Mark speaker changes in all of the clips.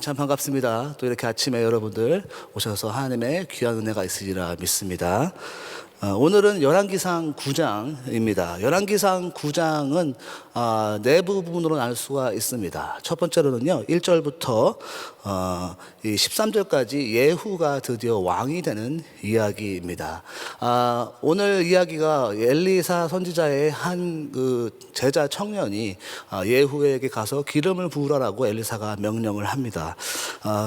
Speaker 1: 참 반갑습니다. 또 이렇게 아침에 여러분들 오셔서 하나님의 귀한 은혜가 있으리라 믿습니다. 오늘은 열왕기상 9장입니다. 열왕기상 9장은 네 부분으로 나눌 수가 있습니다. 첫 번째로는요, 1절부터 이 13절까지 예후가 드디어 왕이 되는 이야기입니다. 오늘 이야기가 엘리사 선지자의 한 그 제자 청년이 예후에게 가서 기름을 부으라라고 엘리사가 명령을 합니다.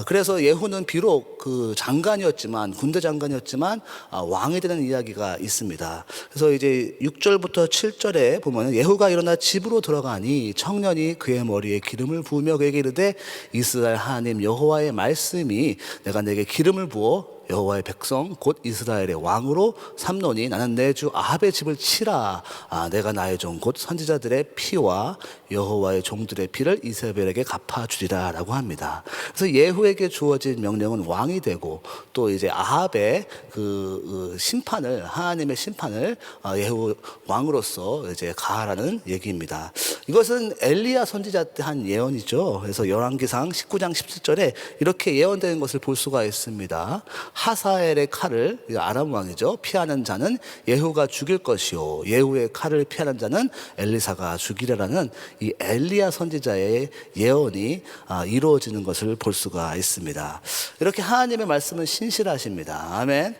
Speaker 1: 그래서 예후는 비록 그 장관이었지만, 군대 장관이었지만 왕이 되는 이야기가 있습니다. 그래서 이제 6절부터 7절에 보면 예후가 일어나 집으로 들어가니 청년이 그의 머리에 기름을 부으며 그에게 이르되 이스라엘 하나님 여호와의 말씀이 내가 내게 기름을 부어 여호와의 백성 곧 이스라엘의 왕으로 삼노니 나는 내 주 아합의 집을 치라. 내가 나의 종 곧 선지자들의 피와 여호와의 종들의 피를 이세벨에게 갚아주리라 라고 합니다. 그래서 예후에게 주어진 명령은 왕이 되고 또 이제 아합의 그 심판을, 하나님의 심판을 예후 왕으로서 이제 가하라는 얘기입니다. 이것은 엘리야 선지자 때 한 예언이죠. 그래서 열왕기상 19장 17절에 이렇게 예언되는 것을 볼 수가 있습니다. 하사엘의 칼을, 아람 왕이죠, 피하는 자는 예후가 죽일 것이요 예후의 칼을 피하는 자는 엘리사가 죽이라라는 이 엘리야 선지자의 예언이 이루어지는 것을 볼 수가 있습니다. 이렇게 하나님의 말씀은 신실하십니다. 아멘.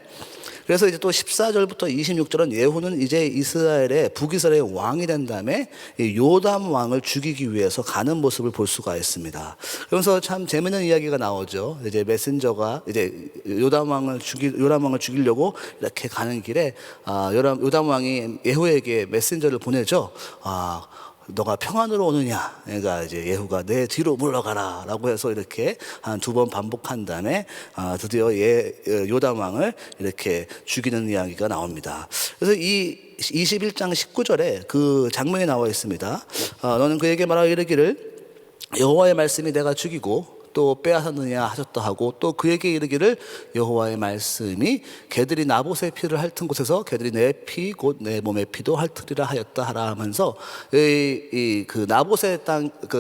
Speaker 1: 그래서 이제 또 14절부터 26절은 예후는 이제 이스라엘의 북이스라엘의 왕이 된 다음에 요담 왕을 죽이기 위해서 가는 모습을 볼 수가 있습니다. 그래서 참 재밌는 이야기가 나오죠. 이제 메신저가 이제 요담 왕을 죽이려고 이렇게 가는 길에 요담 왕이 예후에게 메신저를 보내죠. 너가 평안으로 오느냐? 그러니까 이제 예후가 내 뒤로 물러가라 라고 해서 이렇게 한 2번 반복한 다음에 드디어 요담 왕을 이렇게 죽이는 이야기가 나옵니다. 그래서 이 21장 19절에 그 장면이 나와 있습니다. 너는 그에게 말하여 이르기를 여호와의 말씀이 내가 죽이고 또 빼앗았느냐 하셨다 하고 또 그에게 이르기를 여호와의 말씀이 개들이 나봇의 피를 핥은 곳에서 개들이 내 피 곧 내 몸의 피도 핥으리라 하였다 하라 하면서 그 나봇의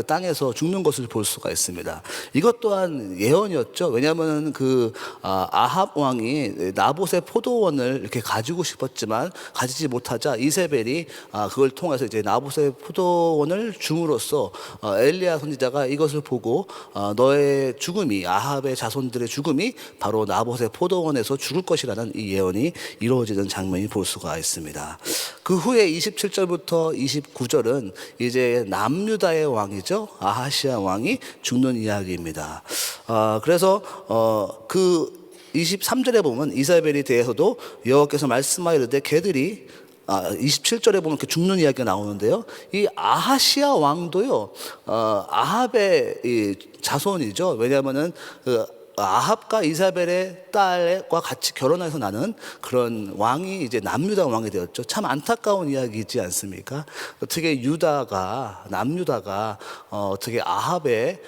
Speaker 1: 땅에서 죽는 것을 볼 수가 있습니다. 이것 또한 예언이었죠. 왜냐하면 그 아합 왕이 나봇의 포도원을 이렇게 가지고 싶었지만 가지지 못하자 이세벨이 그걸 통해서 이제 나봇의 포도원을 줌으로써 엘리야 선지자가 이것을 보고 너의 죽음이, 아합의 자손들의 죽음이 바로 나봇의 포도원에서 죽을 것이라는 이 예언이 이루어지는 장면이 볼 수가 있습니다. 그 후에 27절부터 29절은 이제 남유다의 왕이죠, 아하시아 왕이 죽는 이야기입니다. 그래서 그 23절에 보면 이사벨에 대해서도 여호와께서 말씀하여 이르되 개들이 27절에 보면 죽는 이야기가 나오는데요. 이 아하시아 왕도요, 아합의 이 자손이죠. 왜냐하면은 아합과 이사벨의 딸과 같이 결혼해서 나는 그런 왕이 이제 남유다 왕이 되었죠. 참 안타까운 이야기이지 않습니까? 어떻게 남유다가 어떻게 아합의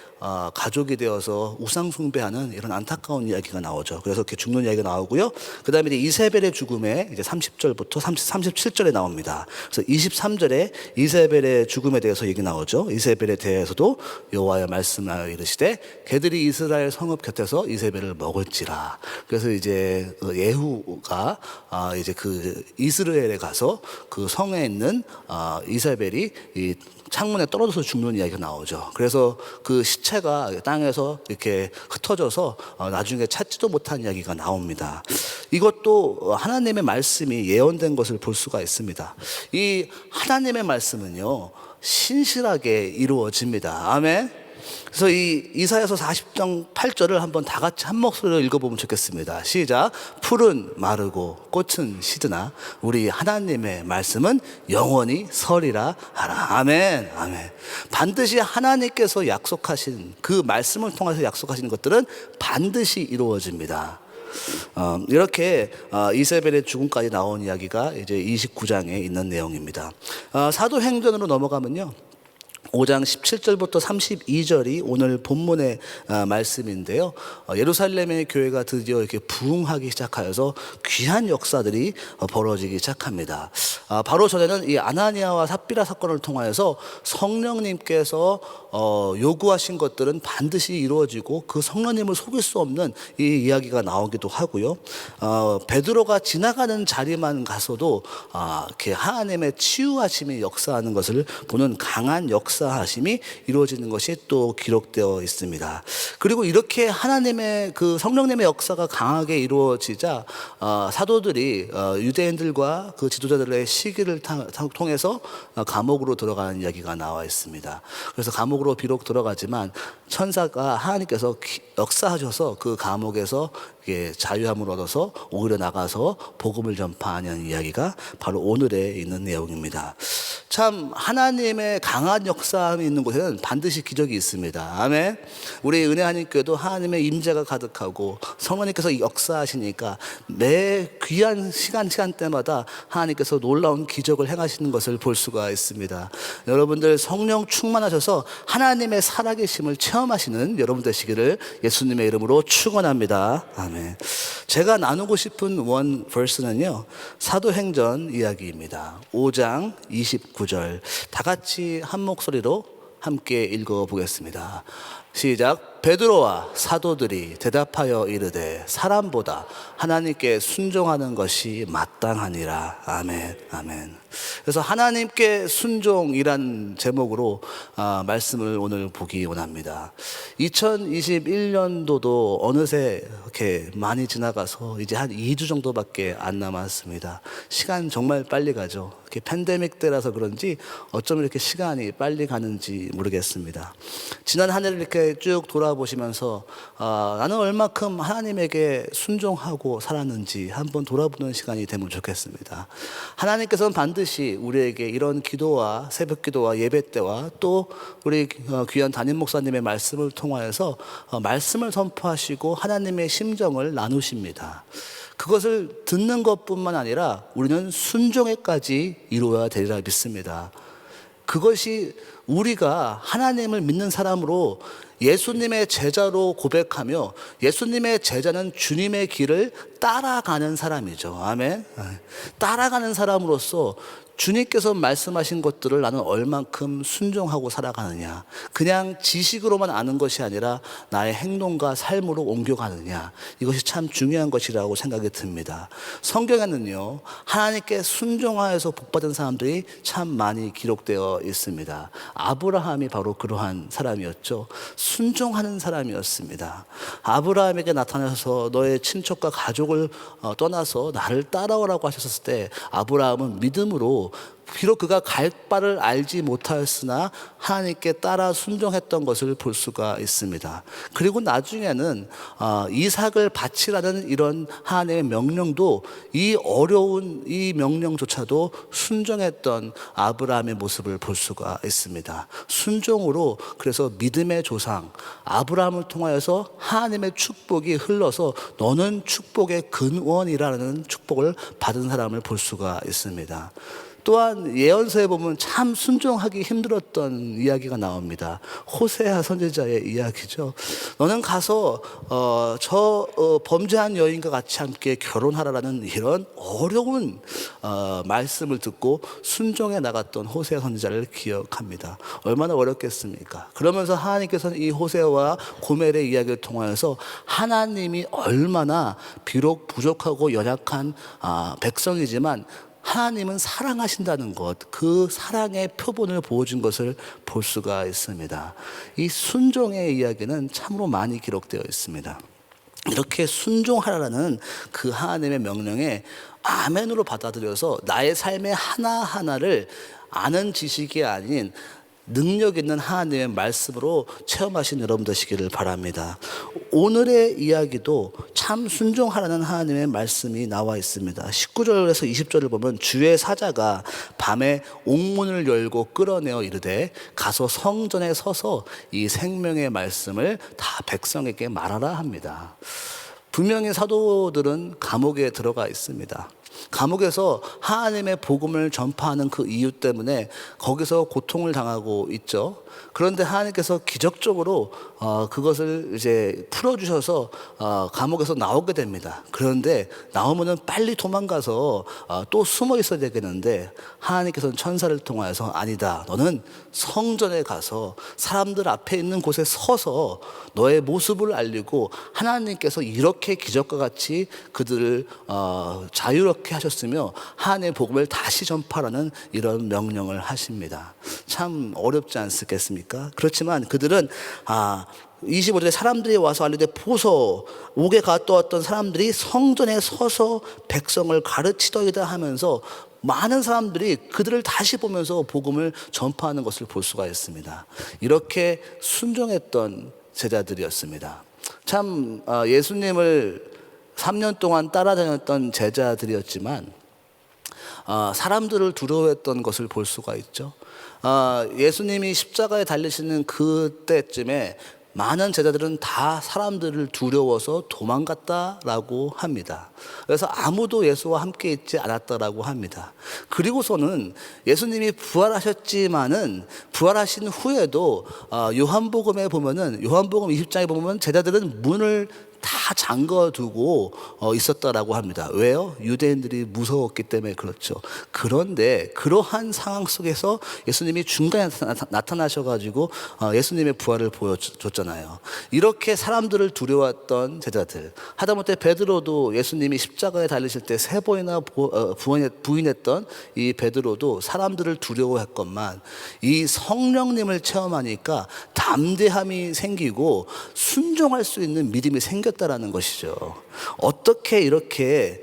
Speaker 1: 가족이 되어서 우상 숭배하는 이런 안타까운 이야기가 나오죠. 그래서 이렇게 죽는 이야기가 나오고요. 그 다음에 이제 이세벨의 죽음에 이제 30절부터 37절에 나옵니다. 그래서 23절에 이세벨의 죽음에 대해서 얘기 나오죠. 이세벨에 대해서도 여호와의 말씀하여 이르시되 개들이 이스라엘 성읍 곁에서 이세벨을 먹을지라. 그래서 이제 예후가 이제 그 이스라엘에 가서 그 성에 있는 이세벨이 이 창문에 떨어져서 죽는 이야기가 나오죠. 그래서 그 시체가 땅에서 이렇게 흩어져서 나중에 찾지도 못한 이야기가 나옵니다. 이것도 하나님의 말씀이 예언된 것을 볼 수가 있습니다. 이 하나님의 말씀은요, 신실하게 이루어집니다. 아멘. 그래서 이 이사야서 40장 8절을 한번 다 같이 한 목소리로 읽어보면 좋겠습니다. 시작. 풀은 마르고 꽃은 시드나 우리 하나님의 말씀은 영원히 서리라 하라. 아멘. 아멘. 반드시 하나님께서 약속하신 그 말씀을 통해서 약속하시는 것들은 반드시 이루어집니다. 이렇게 이세벨의 죽음까지 나온 이야기가 이제 29장에 있는 내용입니다. 사도행전으로 넘어가면요, 5장 17절부터 32절이 오늘 본문의 말씀인데요. 예루살렘의 교회가 드디어 이렇게 부흥하기 시작하여서 귀한 역사들이 벌어지기 시작합니다. 바로 전에는 이 아나니아와 삽비라 사건을 통하여서 성령님께서 요구하신 것들은 반드시 이루어지고 그 성령님을 속일 수 없는 이 이야기가 나오기도 하고요. 베드로가 지나가는 자리만 가서도 이렇게 하나님의 치유하심이 역사하는 것을 보는 강한 역사하심이 이루어지는 것이 또 기록되어 있습니다. 그리고 이렇게 하나님의 그 성령님의 역사가 강하게 이루어지자 사도들이 유대인들과 그 지도자들의 시기를 통해서 감옥으로 들어가는 이야기가 나와 있습니다. 그래서 감옥으로 비록 들어가지만 천사가 하나님께서 역사하셔서 그 감옥에서 자유함을 얻어서 오히려 나가서 복음을 전파하는 이야기가 바로 오늘에 있는 내용입니다. 참 하나님의 강한 역사함이 있는 곳에는 반드시 기적이 있습니다. 아멘. 우리 은혜하나님께도 하나님의 임재가 가득하고 성령님께서 역사하시니까 매 귀한 시간대마다 하나님께서 놀라운 기적을 행하시는 것을 볼 수가 있습니다. 여러분들 성령 충만하셔서 하나님의 살아계심을 체험하시는 여러분 되시기를 예수님의 이름으로 축원합니다. 아멘. 제가 나누고 싶은 원 verse는요, 사도행전 이야기입니다. 5장 29절 다 같이 한 목소리로 함께 읽어보겠습니다. 시작. 베드로와 사도들이 대답하여 이르되 사람보다 하나님께 순종하는 것이 마땅하니라. 아멘. 아멘. 그래서 하나님께 순종이란 제목으로 말씀을 오늘 보기 원합니다. 2021년도도 어느새 이렇게 많이 지나가서 이제 한 2주 정도밖에 안 남았습니다. 시간 정말 빨리 가죠. 이렇게 팬데믹 때라서 그런지 어쩜 이렇게 시간이 빨리 가는지 모르겠습니다. 지난 한 해를 이렇게 쭉 돌아보시면서 나는 얼마큼 하나님에게 순종하고 살았는지 한번 돌아보는 시간이 되면 좋겠습니다. 하나님께서는 반드시 우리에게 이런 기도와 새벽 기도와 예배 때와 또 우리 귀한 담임 목사님의 말씀을 통하여서 말씀을 선포하시고 하나님의 심정을 나누십니다. 그것을 듣는 것뿐만 아니라 우리는 순종에까지 이루어야 되리라 믿습니다. 그것이 우리가 하나님을 믿는 사람으로 예수님의 제자로 고백하며 예수님의 제자는 주님의 길을 따라가는 사람이죠. 아멘. 따라가는 사람으로서 주님께서 말씀하신 것들을 나는 얼만큼 순종하고 살아가느냐, 그냥 지식으로만 아는 것이 아니라 나의 행동과 삶으로 옮겨가느냐, 이것이 참 중요한 것이라고 생각이 듭니다. 성경에는요, 하나님께 순종하여서 복받은 사람들이 참 많이 기록되어 있습니다. 아브라함이 바로 그러한 사람이었죠. 순종하는 사람이었습니다. 아브라함에게 나타나서 너의 친척과 가족을 떠나서 나를 따라오라고 하셨을 때 아브라함은 믿음으로 비록 그가 갈 바를 알지 못하였으나 하나님께 따라 순종했던 것을 볼 수가 있습니다. 그리고 나중에는 이삭을 바치라는 이런 하나님의 명령도 이 어려운 이 명령조차도 순종했던 아브라함의 모습을 볼 수가 있습니다. 순종으로 그래서 믿음의 조상 아브라함을 통하여서 하나님의 축복이 흘러서 너는 축복의 근원이라는 축복을 받은 사람을 볼 수가 있습니다. 또한 예언서에 보면 참 순종하기 힘들었던 이야기가 나옵니다. 호세아 선지자의 이야기죠. 너는 가서 범죄한 여인과 같이 함께 결혼하라라는 이런 어려운 말씀을 듣고 순종해 나갔던 호세아 선지자를 기억합니다. 얼마나 어렵겠습니까? 그러면서 하나님께서는 이 호세아와 고멜의 이야기를 통하여서 하나님이 얼마나 비록 부족하고 연약한 백성이지만 하나님은 사랑하신다는 것, 그 사랑의 표본을 보여준 것을 볼 수가 있습니다. 이 순종의 이야기는 참으로 많이 기록되어 있습니다. 이렇게 순종하라는 그 하나님의 명령에 아멘으로 받아들여서 나의 삶의 하나하나를 아는 지식이 아닌 능력 있는 하나님의 말씀으로 체험하신 여러분 되시기를 바랍니다. 오늘의 이야기도 참 순종하라는 하나님의 말씀이 나와 있습니다. 19절에서 20절을 보면 주의 사자가 밤에 옥문을 열고 끌어내어 이르되 가서 성전에 서서 이 생명의 말씀을 다 백성에게 말하라 합니다. 분명히 사도들은 감옥에 들어가 있습니다. 감옥에서 하나님의 복음을 전파하는 그 이유 때문에 거기서 고통을 당하고 있죠. 그런데 하나님께서 기적적으로 그것을 이제 풀어주셔서 감옥에서 나오게 됩니다. 그런데 나오면은 빨리 도망가서 또 숨어 있어야 되겠는데 하나님께서는 천사를 통하여서 아니다. 너는 성전에 가서 사람들 앞에 있는 곳에 서서 너의 모습을 알리고 하나님께서 이렇게 기적과 같이 그들을 자유롭게 하셨으며 하나님의 복음을 다시 전파라는 이런 명령을 하십니다. 참 어렵지 않겠습니까? 그렇지만 그들은 25절에 사람들이 와서 알리되 보소, 옥에 갔다 왔던 사람들이 성전에 서서 백성을 가르치더이다 하면서 많은 사람들이 그들을 다시 보면서 복음을 전파하는 것을 볼 수가 있습니다. 이렇게 순종했던 제자들이었습니다. 참 예수님을 3년 동안 따라다녔던 제자들이었지만 사람들을 두려워했던 것을 볼 수가 있죠. 예수님이 십자가에 달리시는 그때쯤에 많은 제자들은 다 사람들을 두려워서 도망갔다라고 합니다. 그래서 아무도 예수와 함께 있지 않았다라고 합니다. 그리고서는 예수님이 부활하셨지만은 부활하신 후에도 요한복음에 보면은 요한복음 20장에 보면 제자들은 문을 다 잠궈두고 있었다라고 합니다. 왜요? 유대인들이 무서웠기 때문에 그렇죠. 그런데 그러한 상황 속에서 예수님이 중간에 나타나셔가지고 예수님의 부활을 보여줬잖아요. 이렇게 사람들을 두려워했던 제자들, 하다못해 베드로도 예수님이 십자가에 달리실 때 3번이나 부인했던 이 베드로도 사람들을 두려워했건만 이 성령님을 체험하니까 담대함이 생기고 순종할 수 있는 믿음이 생겼다라는 것이죠. 어떻게 이렇게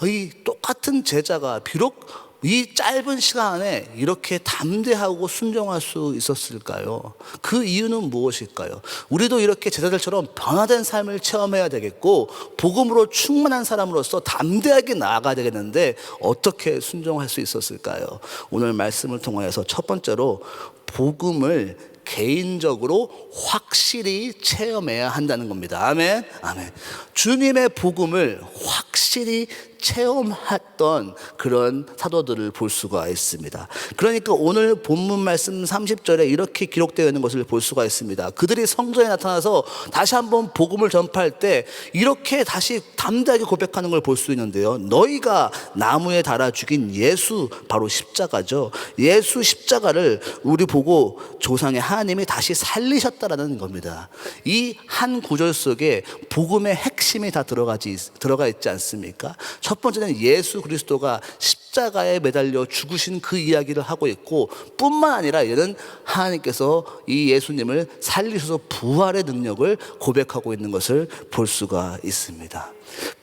Speaker 1: 이 똑같은 제자가 비록 이 짧은 시간 안에 이렇게 담대하고 순종할 수 있었을까요? 그 이유는 무엇일까요? 우리도 이렇게 제자들처럼 변화된 삶을 체험해야 되겠고 복음으로 충만한 사람으로서 담대하게 나아가야 되겠는데 어떻게 순종할 수 있었을까요? 오늘 말씀을 통하여서 첫 번째로 복음을 개인적으로 확실히 체험해야 한다는 겁니다. 아멘. 아멘. 주님의 복음을 확실히 체험했던 그런 사도들을 볼 수가 있습니다. 그러니까 오늘 본문 말씀 30절에 이렇게 기록되어 있는 것을 볼 수가 있습니다. 그들이 성전에 나타나서 다시 한번 복음을 전파할 때 이렇게 다시 담대하게 고백하는 걸 볼 수 있는데요. 너희가 나무에 달아 죽인 예수, 바로 십자가죠. 예수 십자가를 우리 보고 조상의 하나님이 다시 살리셨다라는 겁니다. 이 한 구절 속에 복음의 핵심이 다 들어가 있지 않습니까? 첫 번째는 예수 그리스도가 십자가에 매달려 죽으신 그 이야기를 하고 있고 뿐만 아니라 얘는 하나님께서 이 예수님을 살리셔서 부활의 능력을 고백하고 있는 것을 볼 수가 있습니다.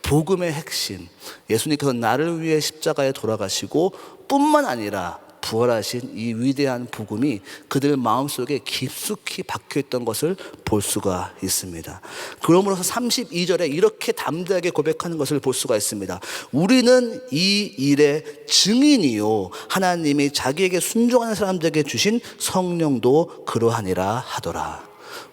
Speaker 1: 복음의 핵심, 예수님께서 나를 위해 십자가에 돌아가시고 뿐만 아니라 부활하신 이 위대한 복음이 그들 마음속에 깊숙이 박혀있던 것을 볼 수가 있습니다. 그러므로서 32절에 이렇게 담대하게 고백하는 것을 볼 수가 있습니다. 우리는 이 일의 증인이요 하나님이 자기에게 순종하는 사람들에게 주신 성령도 그러하니라 하더라.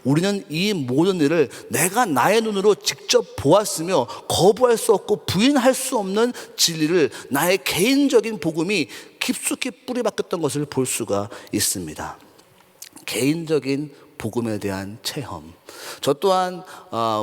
Speaker 1: 우리는 이 모든 일을 내가 나의 눈으로 직접 보았으며 거부할 수 없고 부인할 수 없는 진리를 나의 개인적인 복음이 깊숙이 뿌리박혔던 것을 볼 수가 있습니다. 개인적인 복음에 대한 체험. 저 또한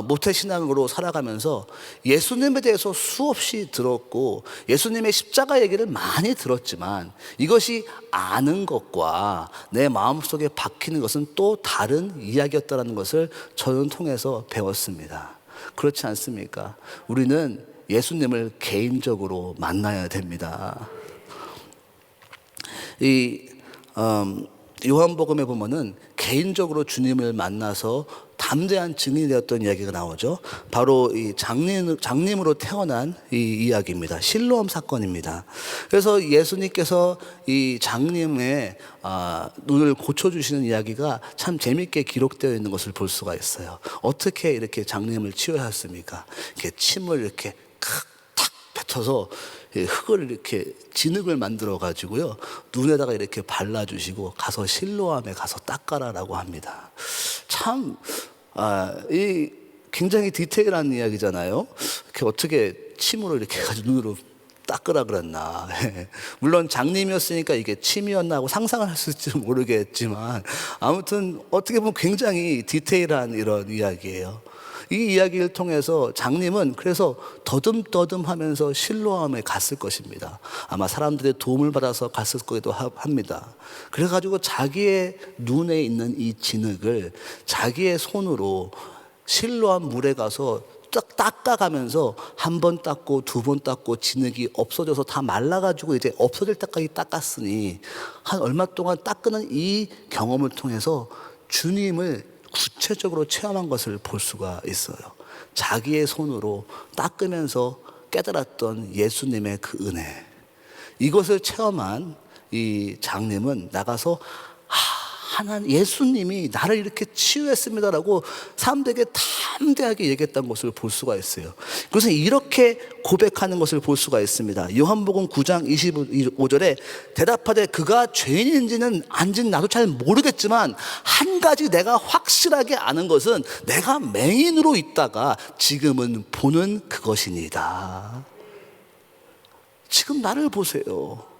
Speaker 1: 모태신앙으로 살아가면서 예수님에 대해서 수없이 들었고 예수님의 십자가 얘기를 많이 들었지만 이것이 아는 것과 내 마음속에 박히는 것은 또 다른 이야기였다는 것을 저는 통해서 배웠습니다. 그렇지 않습니까? 우리는 예수님을 개인적으로 만나야 됩니다. 요한복음에 보면은 개인적으로 주님을 만나서 담대한 증인이 되었던 이야기가 나오죠. 바로 이 장님으로 태어난 이 이야기입니다. 실로암 사건입니다. 그래서 예수님께서 이 장님의 눈을 고쳐주시는 이야기가 참 재밌게 기록되어 있는 것을 볼 수가 있어요. 어떻게 이렇게 장님을 치유하셨습니까? 이렇게 침을 이렇게 탁 뱉어서 흙을 이렇게 진흙을 만들어 가지고요 눈에다가 이렇게 발라주시고 가서 실로암에 가서 닦아라라고 합니다. 참 이 굉장히 디테일한 이야기잖아요. 이렇게 어떻게 침으로 이렇게 해가지고 눈으로 닦으라 그랬나. 물론 장님이었으니까 이게 침이었나 하고 상상을 했을지는 모르겠지만 아무튼 어떻게 보면 굉장히 디테일한 이런 이야기예요. 이 이야기를 통해서 장님은 그래서 더듬더듬 하면서 실로암에 갔을 것입니다. 아마 사람들의 도움을 받아서 갔을 거기도 합니다. 그래가지고 자기의 눈에 있는 이 진흙을 자기의 손으로 실로암 물에 가서 딱 닦아가면서 한 번 닦고 두 번 닦고 진흙이 없어져서 다 말라가지고 이제 없어질 때까지 닦았으니 한 얼마 동안 닦는 이 경험을 통해서 주님을 구체적으로 체험한 것을 볼 수가 있어요. 자기의 손으로 닦으면서 깨달았던 예수님의 그 은혜, 이것을 체험한 이 장님은 나가서 하나님, 예수님이 나를 이렇게 치유했습니다라고 사람들에게 담대하게 얘기했던 것을 볼 수가 있어요. 그래서 이렇게 고백하는 것을 볼 수가 있습니다. 요한복음 9장 25절에 대답하되 그가 죄인인지는 안지는 나도 잘 모르겠지만 한 가지 내가 확실하게 아는 것은 내가 맹인으로 있다가 지금은 보는 그것이니이다. 지금 나를 보세요.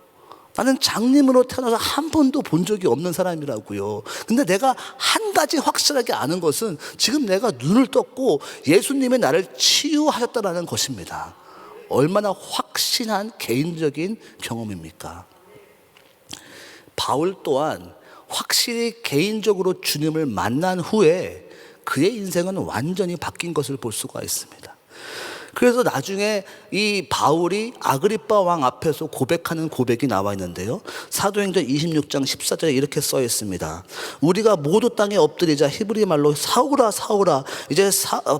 Speaker 1: 나는 장님으로 태어나서 한 번도 본 적이 없는 사람이라고요. 근데 내가 한 가지 확실하게 아는 것은 지금 내가 눈을 떴고 예수님이 나를 치유하셨다는 것입니다. 얼마나 확신한 개인적인 경험입니까? 바울 또한 확실히 개인적으로 주님을 만난 후에 그의 인생은 완전히 바뀐 것을 볼 수가 있습니다. 그래서 나중에 이 바울이 아그리빠 왕 앞에서 고백하는 고백이 나와 있는데요. 사도행전 26장 14절에 이렇게 써 있습니다. 우리가 모두 땅에 엎드리자 히브리 말로 사울아 사울아. 이제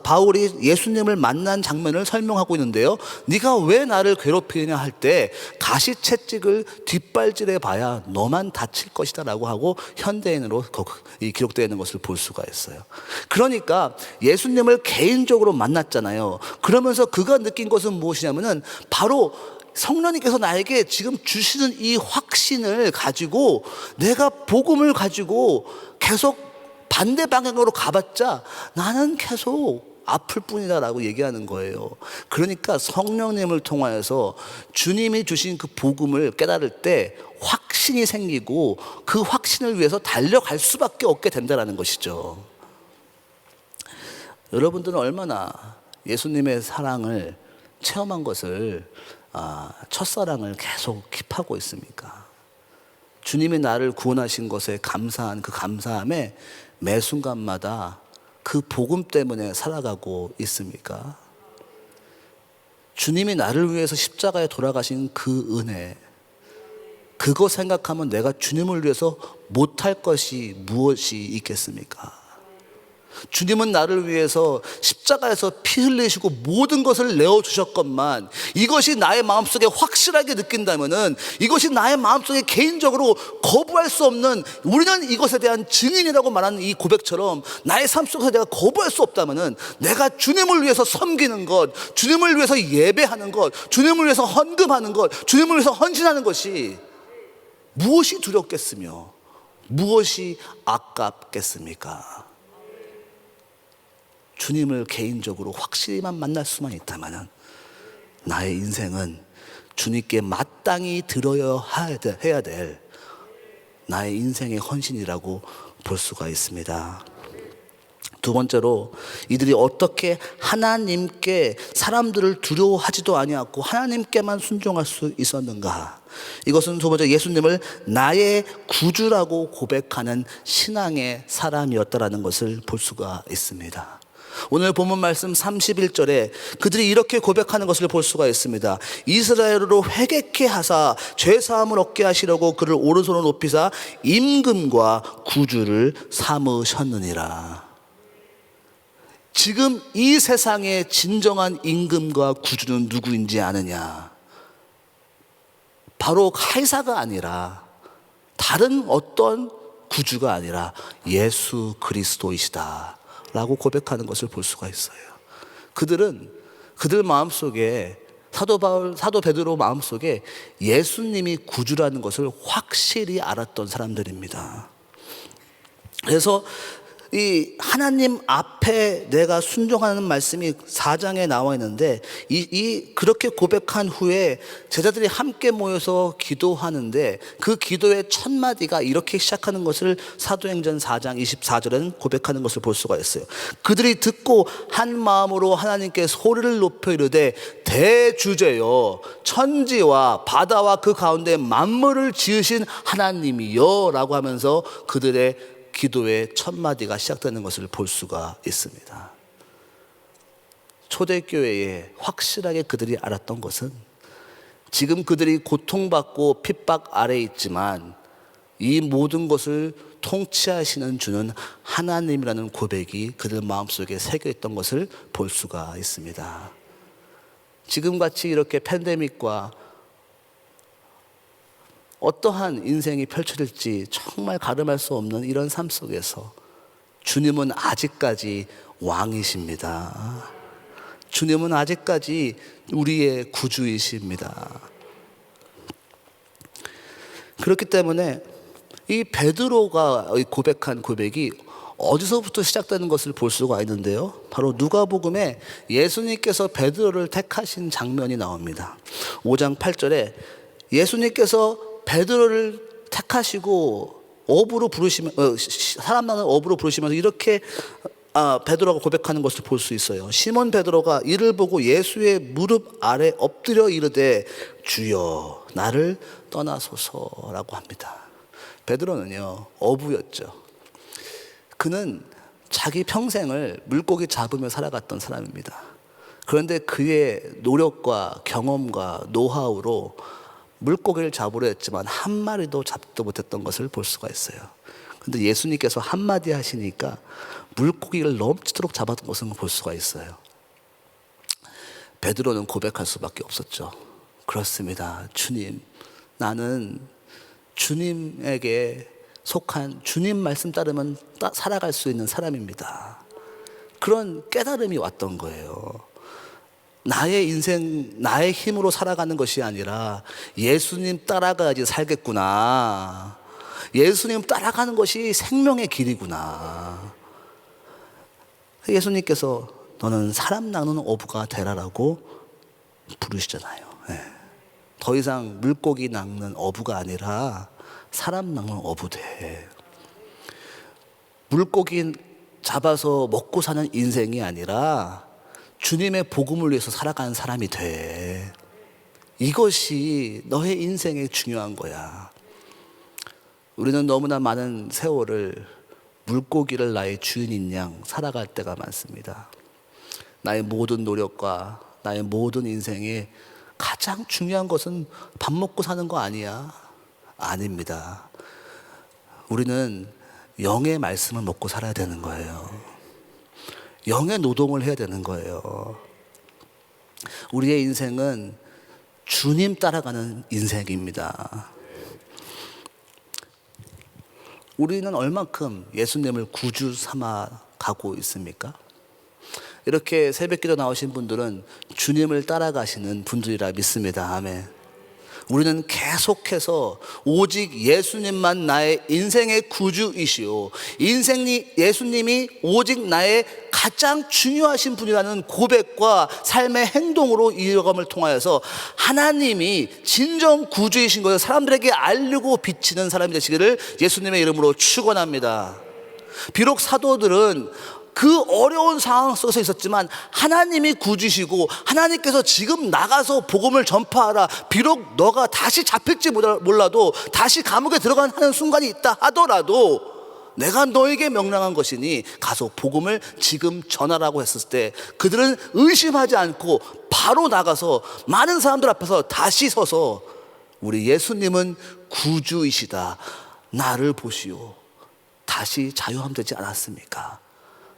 Speaker 1: 바울이 예수님을 만난 장면을 설명하고 있는데요. 네가 왜 나를 괴롭히느냐 할 때 가시채찍을 뒷발질해 봐야 너만 다칠 것이다 라고 하고 현대인으로 기록되어 있는 것을 볼 수가 있어요. 그러니까 예수님을 개인적으로 만났잖아요. 그러면서 그가 느낀 것은 무엇이냐면은 바로 성령님께서 나에게 지금 주시는 이 확신을 가지고 내가 복음을 가지고 계속 반대 방향으로 가봤자 나는 계속 아플 뿐이다라고 얘기하는 거예요. 그러니까 성령님을 통하여서 주님이 주신 그 복음을 깨달을 때 확신이 생기고 그 확신을 위해서 달려갈 수밖에 없게 된다는 것이죠. 여러분들은 얼마나 예수님의 사랑을 체험한 것을 첫사랑을 계속 킵하고 있습니까? 주님이 나를 구원하신 것에 감사한 그 감사함에 매 순간마다 그 복음 때문에 살아가고 있습니까? 주님이 나를 위해서 십자가에 돌아가신 그 은혜, 그거 생각하면 내가 주님을 위해서 못할 것이 무엇이 있겠습니까? 주님은 나를 위해서 십자가에서 피 흘리시고 모든 것을 내어주셨건만 이것이 나의 마음속에 확실하게 느낀다면은 이것이 나의 마음속에 개인적으로 거부할 수 없는, 우리는 이것에 대한 증인이라고 말하는 이 고백처럼 나의 삶 속에서 내가 거부할 수 없다면은 내가 주님을 위해서 섬기는 것, 주님을 위해서 예배하는 것, 주님을 위해서 헌금하는 것, 주님을 위해서 헌신하는 것이 무엇이 두렵겠으며 무엇이 아깝겠습니까? 주님을 개인적으로 확실히만 만날 수만 있다면 나의 인생은 주님께 마땅히 드려야 해야 될 나의 인생의 헌신이라고 볼 수가 있습니다. 두 번째로 이들이 어떻게 하나님께 사람들을 두려워하지도 아니하고 하나님께만 순종할 수 있었는가? 이것은 두 번째 예수님을 나의 구주라고 고백하는 신앙의 사람이었다라는 것을 볼 수가 있습니다. 오늘 본문 말씀 31절에 그들이 이렇게 고백하는 것을 볼 수가 있습니다. 이스라엘로 회개케 하사 죄사함을 얻게 하시려고 그를 오른손으로 높이사 임금과 구주를 삼으셨느니라. 지금 이 세상의 진정한 임금과 구주는 누구인지 아느냐? 바로 카이사가 아니라 다른 어떤 구주가 아니라 예수 그리스도이시다 라고 고백하는 것을 볼 수가 있어요. 그들 마음속에 사도 베드로 마음속에 예수님이 구주라는 것을 확실히 알았던 사람들입니다. 그래서 이 하나님 앞에 내가 순종하는 말씀이 4장에 나와 있는데 그렇게 고백한 후에 제자들이 함께 모여서 기도하는데 그 기도의 첫 마디가 이렇게 시작하는 것을 사도행전 4장 24절에는 고백하는 것을 볼 수가 있어요. 그들이 듣고 한 마음으로 하나님께 소리를 높여 이르되 대주제여 천지와 바다와 그 가운데 만물을 지으신 하나님이여 라고 하면서 그들의 기도의 첫 마디가 시작되는 것을 볼 수가 있습니다. 초대교회에 확실하게 그들이 알았던 것은 지금 그들이 고통받고 핍박 아래에 있지만 이 모든 것을 통치하시는 주는 하나님이라는 고백이 그들 마음속에 새겨있던 것을 볼 수가 있습니다. 지금같이 이렇게 팬데믹과 어떠한 인생이 펼쳐질지 정말 가늠할 수 없는 이런 삶 속에서 주님은 아직까지 왕이십니다. 주님은 아직까지 우리의 구주이십니다. 그렇기 때문에 이 베드로가 고백한 고백이 어디서부터 시작되는 것을 볼 수가 있는데요, 바로 누가복음에 예수님께서 베드로를 택하신 장면이 나옵니다. 5장 8절에 예수님께서 베드로를 택하시고 업으로 부르시면 사람 나는 업으로 부르시면서 이렇게 베드로가 고백하는 것을 볼 수 있어요. 시몬 베드로가 이를 보고 예수의 무릎 아래 엎드려 이르되 주여 나를 떠나소서라고 합니다. 베드로는요 어부였죠. 그는 자기 평생을 물고기 잡으며 살아갔던 사람입니다. 그런데 그의 노력과 경험과 노하우로 물고기를 잡으려 했지만 한 마리도 잡도 못했던 것을 볼 수가 있어요. 그런데 예수님께서 한마디 하시니까 물고기를 넘치도록 잡았던 것을 볼 수가 있어요. 베드로는 고백할 수밖에 없었죠. 그렇습니다. 주님, 나는 주님에게 속한 주님 말씀 따르면 살아갈 수 있는 사람입니다. 그런 깨달음이 왔던 거예요. 나의 인생, 나의 힘으로 살아가는 것이 아니라 예수님 따라가야지 살겠구나. 예수님 따라가는 것이 생명의 길이구나. 예수님께서 너는 사람 낚는 어부가 되라라고 부르시잖아요. 더 이상 물고기 낚는 어부가 아니라 사람 낚는 어부 돼. 물고기 잡아서 먹고 사는 인생이 아니라 주님의 복음을 위해서 살아가는 사람이 돼. 이것이 너의 인생에 중요한 거야. 우리는 너무나 많은 세월을 물고기를 나의 주인인 양 살아갈 때가 많습니다. 나의 모든 노력과 나의 모든 인생에 가장 중요한 것은 밥 먹고 사는 거 아니야. 아닙니다. 우리는 영의 말씀을 먹고 살아야 되는 거예요. 영의 노동을 해야 되는 거예요. 우리의 인생은 주님 따라가는 인생입니다. 우리는 얼만큼 예수님을 구주 삼아 가고 있습니까? 이렇게 새벽기도 나오신 분들은 주님을 따라가시는 분들이라 믿습니다. 아멘. 우리는 계속해서 오직 예수님만 나의 인생의 구주이시오, 예수님이 오직 나의 가장 중요하신 분이라는 고백과 삶의 행동으로 이어감을 통하여서 하나님이 진정 구주이신 것을 사람들에게 알리고 비치는 사람이 되시기를 예수님의 이름으로 축원합니다. 비록 사도들은 그 어려운 상황 속에서 있었지만 하나님이 구주시고 하나님께서 지금 나가서 복음을 전파하라, 비록 너가 다시 잡힐지 몰라도 다시 감옥에 들어가는 순간이 있다 하더라도 내가 너에게 명령한 것이니 가서 복음을 지금 전하라고 했을 때 그들은 의심하지 않고 바로 나가서 많은 사람들 앞에서 다시 서서 우리 예수님은 구주이시다, 나를 보시오, 다시 자유함 되지 않았습니까?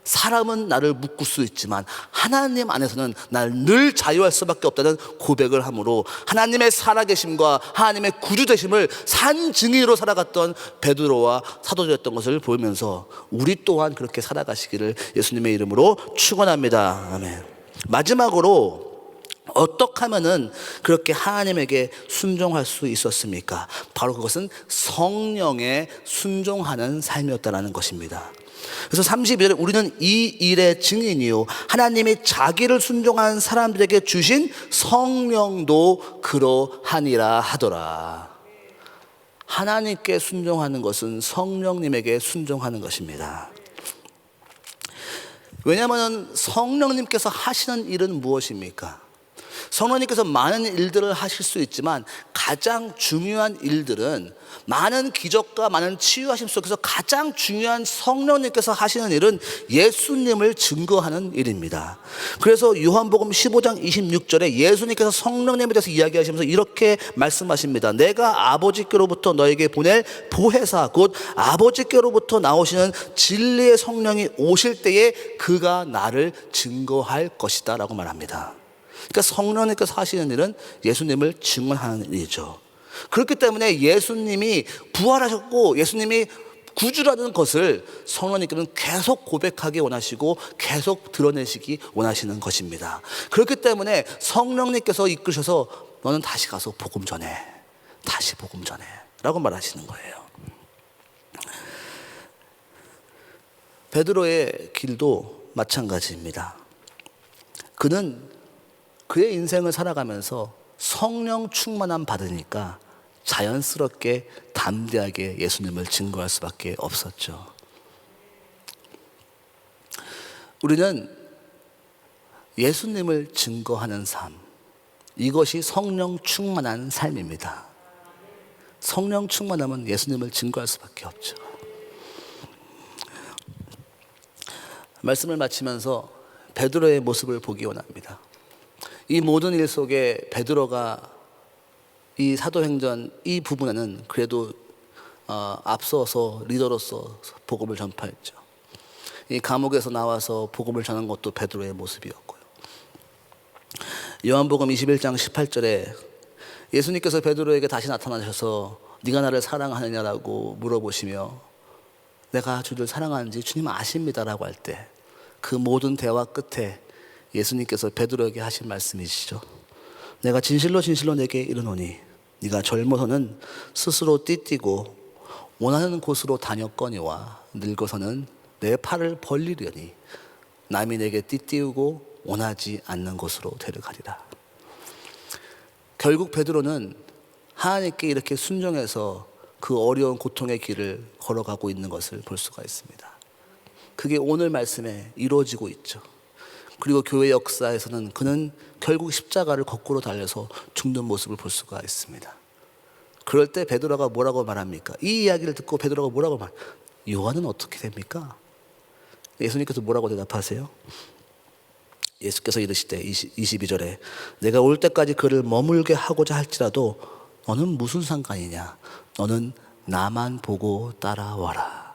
Speaker 1: 사람은 나를 묶을 수 있지만 하나님 안에서는 날 늘 자유할 수밖에 없다는 고백을 함으로 하나님의 살아계심과 하나님의 구주되심을 산증인으로 살아갔던 베드로와 사도들이었던 것을 보면서 우리 또한 그렇게 살아가시기를 예수님의 이름으로 축원합니다. 아멘. 마지막으로 어떻게 하면은 그렇게 하나님에게 순종할 수 있었습니까? 바로 그것은 성령에 순종하는 삶이었다는 것입니다. 그래서 32절에 우리는 이 일의 증인이요 하나님이 자기를 순종한 사람들에게 주신 성령도 그러하니라 하더라. 하나님께 순종하는 것은 성령님에게 순종하는 것입니다. 왜냐하면 성령님께서 하시는 일은 무엇입니까? 성령님께서 많은 일들을 하실 수 있지만 가장 중요한 일들은 많은 기적과 많은 치유하심 속에서 가장 중요한 성령님께서 하시는 일은 예수님을 증거하는 일입니다. 그래서 요한복음 15장 26절에 예수님께서 성령님에 대해서 이야기하시면서 이렇게 말씀하십니다. 내가 아버지께로부터 너에게 보낼 보혜사 곧 아버지께로부터 나오시는 진리의 성령이 오실 때에 그가 나를 증거할 것이다 라고 말합니다. 그러니까 성령님께서 하시는 일은 예수님을 증언하는 일이죠. 그렇기 때문에 예수님이 부활하셨고 예수님이 구주라는 것을 성령님께서는 계속 고백하기 원하시고 계속 드러내시기 원하시는 것입니다. 그렇기 때문에 성령님께서 이끄셔서 너는 다시 가서 복음 전해, 다시 복음 전해 라고 말하시는 거예요. 베드로의 길도 마찬가지입니다. 그는 그의 인생을 살아가면서 성령 충만함 받으니까 자연스럽게 담대하게 예수님을 증거할 수밖에 없었죠. 우리는 예수님을 증거하는 삶, 이것이 성령 충만한 삶입니다. 성령 충만하면 예수님을 증거할 수밖에 없죠. 말씀을 마치면서 베드로의 모습을 보기 원합니다. 이 모든 일 속에 베드로가 이 사도행전 이 부분에는 그래도 앞서서 리더로서 복음을 전파했죠. 이 감옥에서 나와서 복음을 전한 것도 베드로의 모습이었고요. 요한복음 21장 18절에 예수님께서 베드로에게 다시 나타나셔서 네가 나를 사랑하느냐라고 물어보시며 내가 주를 사랑하는지 주님 아십니다라고 할 때 그 모든 대화 끝에 예수님께서 베드로에게 하신 말씀이시죠. 내가 진실로 진실로 내게 이르노니 네가 젊어서는 스스로 띠띠고 원하는 곳으로 다녔거니와 늙어서는 내 팔을 벌리려니 남이 내게 띠띠우고 원하지 않는 곳으로 데려가리라. 결국 베드로는 하나님께 이렇게 순종해서 그 어려운 고통의 길을 걸어가고 있는 것을 볼 수가 있습니다. 그게 오늘 말씀에 이루어지고 있죠. 그리고 교회 역사에서는 그는 결국 십자가를 거꾸로 달려서 죽는 모습을 볼 수가 있습니다. 그럴 때 베드로가 뭐라고 말합니까? 이 이야기를 듣고 베드로가 뭐라고 말합니까? 요한은 어떻게 됩니까? 예수님께서 뭐라고 대답하세요? 예수께서 이르시되 22절에 내가 올 때까지 그를 머물게 하고자 할지라도 너는 무슨 상관이냐? 너는 나만 보고 따라와라.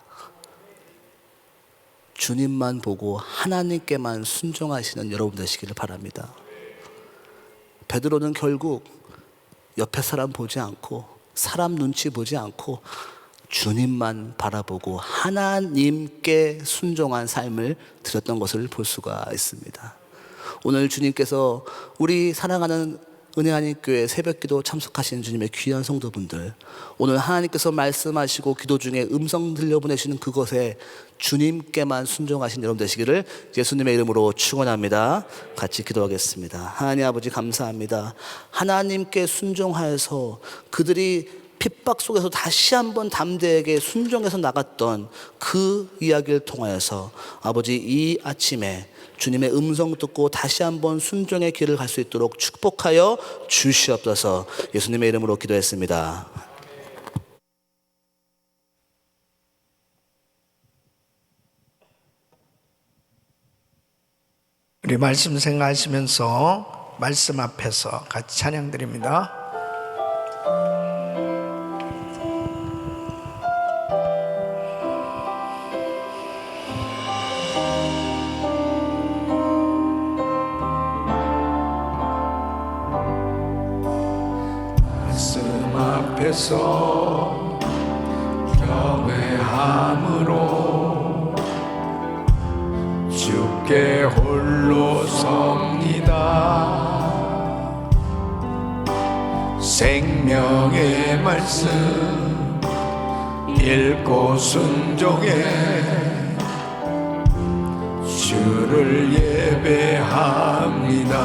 Speaker 1: 주님만 보고 하나님께만 순종하시는 여러분 되시기를 바랍니다. 베드로는 결국 옆에 사람 보지 않고 사람 눈치 보지 않고 주님만 바라보고 하나님께 순종한 삶을 드렸던 것을 볼 수가 있습니다. 오늘 주님께서 우리 사랑하는 은혜하나님 교회 새벽기도 참석하시는 주님의 귀한 성도분들, 오늘 하나님께서 말씀하시고 기도 중에 음성 들려보내시는 그것에 주님께만 순종하신 여러분 되시기를 예수님의 이름으로 축원합니다. 같이 기도하겠습니다. 하나님 아버지 감사합니다. 하나님께 순종하여서 그들이 핍박 속에서 다시 한번 담대하게 순종해서 나갔던 그 이야기를 통하여서 아버지 이 아침에 주님의 음성 듣고 다시 한번 순종의 길을 갈 수 있도록 축복하여 주시옵소서. 예수님의 이름으로 기도했습니다.
Speaker 2: 우리 말씀 생각하시면서 말씀 앞에서 같이 찬양 드립니다. 말씀 앞에서 경외함으로 주께 홀로 섭니다. 생명의 말씀 읽고 순종해 주를 예배합니다.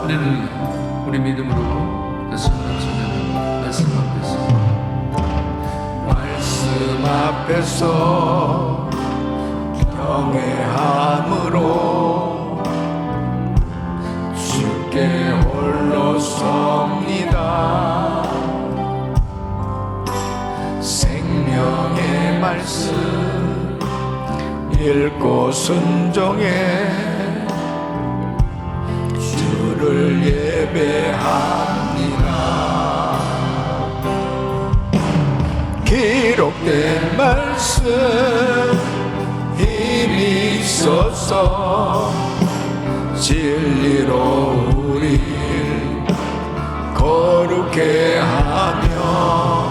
Speaker 3: 할렐루야. 우리 믿음으로 다시 한번 찬양합니다. 말씀 앞에서
Speaker 2: 경외함으로 주께 홀로 섭니다. 생명의 말씀 읽고 순종해 주를 예배합니다. 기록된 말씀 힘이 있어서 진리로 우리 거룩해 하며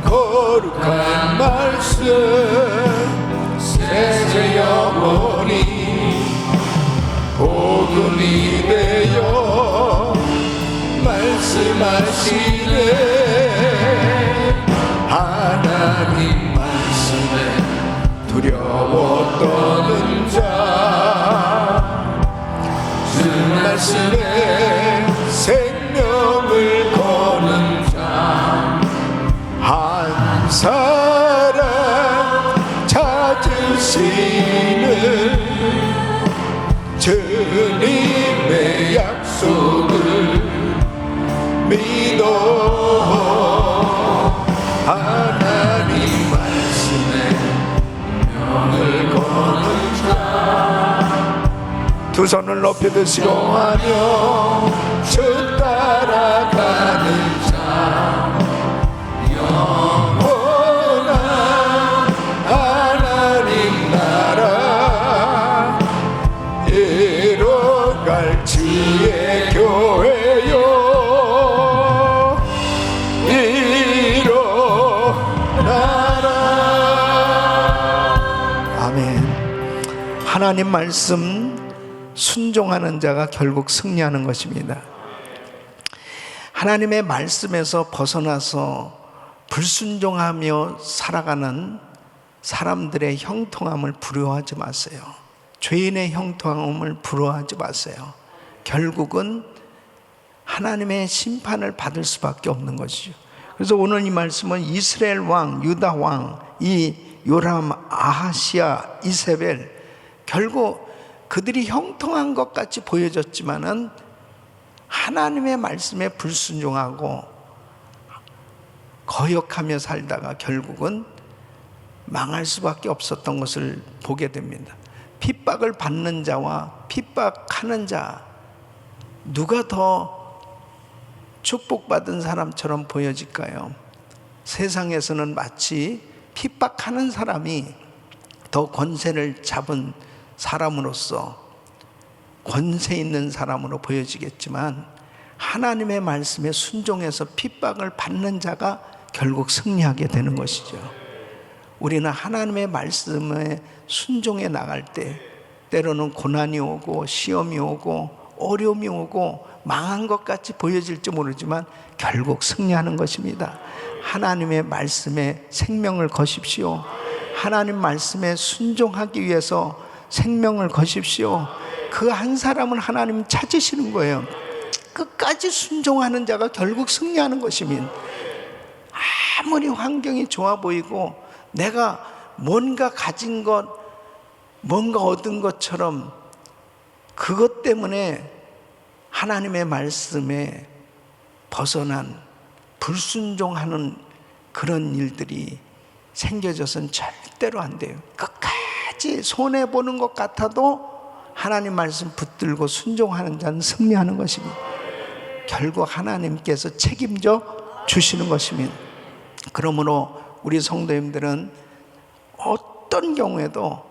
Speaker 2: 거룩한 말씀 세세 영원히 복음이 되어 말씀하시네. 하나님 말씀에 두려워 떠는 자, 주 말씀에 생명을 거는 자, 한 사람 찾으시는 주님의 약속을 믿어. 하나님 말씀에 명을 거는 자, 두 손을 높이 드시고 하며 주 따라가는 자, 영원한 하나님 나라 이뤄갈 지혜 교회요 일어나라. 아멘. 하나님 말씀 순종하는 자가 결국 승리하는 것입니다. 하나님의 말씀에서 벗어나서 불순종하며 살아가는 사람들의 형통함을 부러워하지 마세요. 죄인의 형통함을 부러워하지 마세요. 결국은 하나님의 심판을 받을 수밖에 없는 것이죠. 그래서 오늘 이 말씀은 이스라엘 왕, 유다 왕, 이 요람, 아하시아, 이세벨, 결국 그들이 형통한 것 같이 보여졌지만은 하나님의 말씀에 불순종하고 거역하며 살다가 결국은 망할 수밖에 없었던 것을 보게 됩니다. 핍박을 받는 자와 핍박하는 자, 누가 더 축복받은 사람처럼 보여질까요? 세상에서는 마치 핍박하는 사람이 더 권세를 잡은 사람으로서 권세 있는 사람으로 보여지겠지만 하나님의 말씀에 순종해서 핍박을 받는 자가 결국 승리하게 되는 것이죠. 우리는 하나님의 말씀에 순종해 나갈 때 때로는 고난이 오고 시험이 오고 어려움이 오고 망한 것 같이 보여질지 모르지만 결국 승리하는 것입니다. 하나님의 말씀에 생명을 거십시오. 하나님 말씀에 순종하기 위해서 생명을 거십시오. 그 한 사람은 하나님 찾으시는 거예요. 끝까지 순종하는 자가 결국 승리하는 것입니다. 아무리 환경이 좋아 보이고 내가 뭔가 가진 것, 뭔가 얻은 것처럼 그것 때문에 하나님의 말씀에 벗어난 불순종하는 그런 일들이 생겨져서는 절대로 안 돼요. 끝까지 손해보는 것 같아도 하나님 말씀 붙들고 순종하는 자는 승리하는 것입니다. 결국 하나님께서 책임져 주시는 것입니다. 그러므로 우리 성도님들은 어떤 경우에도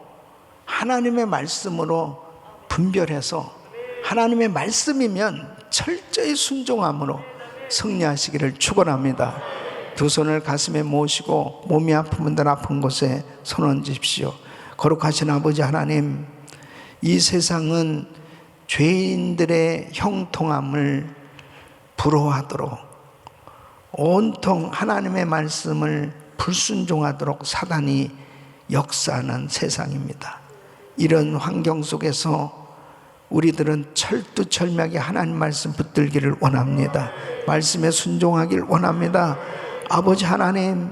Speaker 2: 하나님의 말씀으로 분별해서 하나님의 말씀이면 철저히 순종함으로 승리하시기를 축원합니다. 두 손을 가슴에 모시고 몸이 아픈 분들 아픈 곳에 손 얹으십시오. 거룩하신 아버지 하나님, 이 세상은 죄인들의 형통함을 부러워하도록 온통 하나님의 말씀을 불순종하도록 사단이 역사하는 세상입니다. 이런 환경 속에서 우리들은 철두철미하게 하나님 말씀 붙들기를 원합니다. 말씀에 순종하기를 원합니다. 아버지 하나님,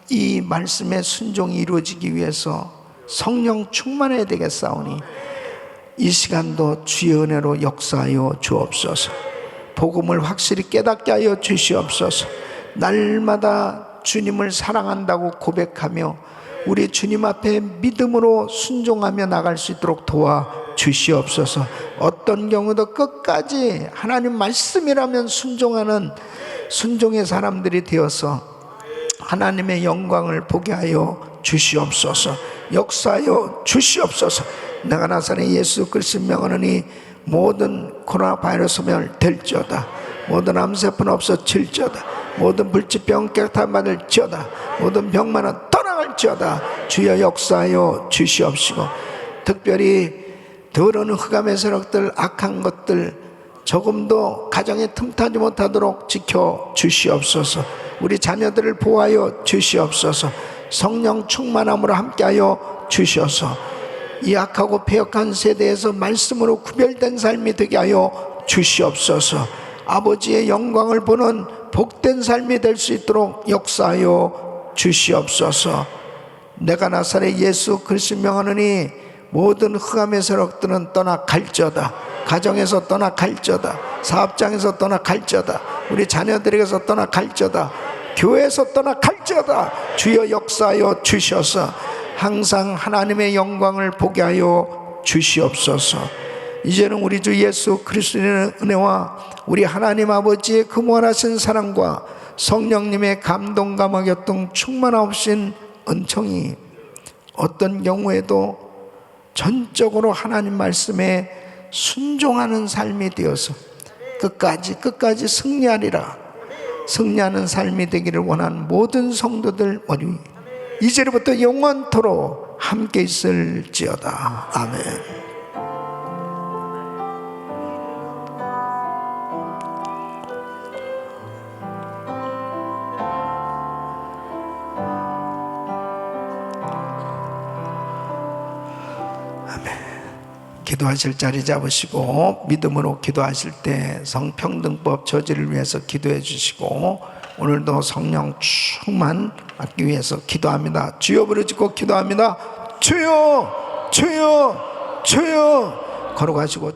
Speaker 2: 이 말씀의 순종이 이루어지기 위해서 성령 충만해야 되겠사오니 이 시간도 주의 은혜로 역사하여 주옵소서. 복음을 확실히 깨닫게 하여 주시옵소서. 날마다 주님을 사랑한다고 고백하며 우리 주님 앞에 믿음으로 순종하며 나갈 수 있도록 도와주시옵소서. 어떤 경우도 끝까지 하나님 말씀이라면 순종하는 순종의 사람들이 되어서 하나님의 영광을 보게 하여 주시옵소서. 역사하여 주시옵소서. 내가 나사렛 예수 그리스도 명하노니 모든 코로나 바이러스면 될지어다. 모든 암세포는 없어질지어다. 모든 불치병 깨끗함 받을지어다. 모든 병만은 떠나갈지어다. 주여 역사하여 주시옵시고, 특별히 더러운 흑암의 세력들, 악한 것들 조금도 가정에 틈타지 못하도록 지켜 주시옵소서. 우리 자녀들을 보호하여 주시옵소서. 성령 충만함으로 함께하여 주셔서 이 악하고 패역한 세대에서 말씀으로 구별된 삶이 되게 하여 주시옵소서. 아버지의 영광을 보는 복된 삶이 될 수 있도록 역사하여 주시옵소서. 내가 나사렛 예수 그리스도 명하노니 모든 흑암의 세력들은 떠나갈지어다. 가정에서 떠나갈지어다. 사업장에서 떠나갈지어다. 우리 자녀들에게서 떠나갈지어다. 교회에서 떠나갈지어다. 주여 역사하여 주셔서 항상 하나님의 영광을 보게 하여 주시옵소서. 이제는 우리 주 예수 그리스도의 은혜와 우리 하나님 아버지의 그 무한하신 사랑과 성령님의 감동 감화 교통 충만하신 은총이 어떤 경우에도 전적으로 하나님 말씀에 순종하는 삶이 되어서 끝까지 승리하리라. 승리하는 삶이 되기를 원하는 모든 성도들 머리 이제부터 영원토록 함께 있을지어다. 아멘. 기도하실 자리 잡으시고 믿음으로 기도하실 때 성평등법 저지를 위해서 기도해 주시고, 오늘도 성령 충만하기 위해서 기도합니다. 주여 부르짖고 기도합니다. 주여 주여 주여 걸어가시고